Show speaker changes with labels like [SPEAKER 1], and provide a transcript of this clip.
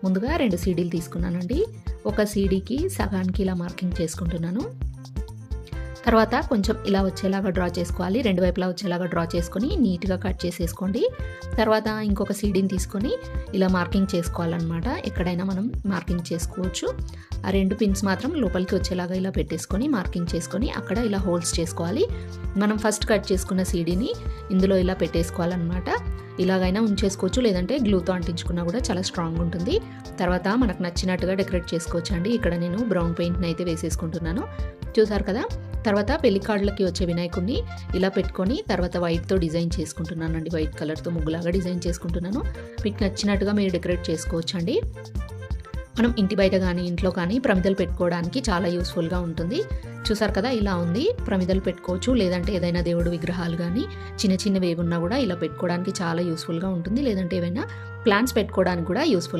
[SPEAKER 1] ముందుగా 2 సీడీలు తీసుకున్నానండి. ఒక సీడీకి సగానికి ఇలా మార్కింగ్ చేసుకుంటున్నాను. తర్వాత కొంచెం ఇలా వచ్చేలాగా డ్రా చేసుకోవాలి. 2 వైపులా వచ్చేలాగా డ్రా చేసుకొని నీట్గా కట్ చేసేసుకోండి. తర్వాత ఇంకొక సీడీని తీసుకొని ఇలా మార్కింగ్ చేసుకోవాలన్నమాట. ఎక్కడైనా మనం మార్కింగ్ చేసుకోవచ్చు. ఆ 2 పిన్స్ మాత్రం లోపలికి వచ్చేలాగా ఇలా పెట్టేసుకొని మార్కింగ్ చేసుకొని అక్కడ ఇలా హోల్స్ చేసుకోవాలి. మనం ఫస్ట్ కట్ చేసుకున్న సీడీని ఇందులో ఇలా పెట్టేసుకోవాలన్నమాట. ఇలాగైనా ఉంచేసుకోవచ్చు, లేదంటే గ్లూతో అంటించుకున్నా కూడా చాలా స్ట్రాంగ్ ఉంటుంది. తర్వాత మనకు నచ్చినట్టుగా డెకరేట్ చేసుకోవచ్చు అండి. ఇక్కడ నేను బ్రౌన్ పెయింట్ని అయితే వేసేసుకుంటున్నాను. చూసారు కదా. తర్వాత పెళ్లి కార్డులకి వచ్చే వినాయకుడిని ఇలా పెట్టుకొని తర్వాత వైట్తో డిజైన్ చేసుకుంటున్నానండి. వైట్ కలర్తో ముగ్గులాగా డిజైన్ చేసుకుంటున్నాను. మీకు నచ్చినట్టుగా మీరు డెకరేట్ చేసుకోవచ్చండి. మనం ఇంటి బయట కానీ ఇంట్లో కానీ ప్రమిదలు పెట్టుకోవడానికి చాలా యూస్ఫుల్గా ఉంటుంది. చూసారు కదా, ఇలా ఉంది. ప్రమిదలు పెట్టుకోవచ్చు, లేదంటే ఏదైనా దేవుడు విగ్రహాలు కానీ చిన్న చిన్నవి ఏమున్నా కూడా ఇలా పెట్టుకోవడానికి చాలా యూస్ఫుల్గా ఉంటుంది. లేదంటే ఏవైనా ప్లాంట్స్ పెట్టుకోవడానికి కూడా యూస్ఫుల్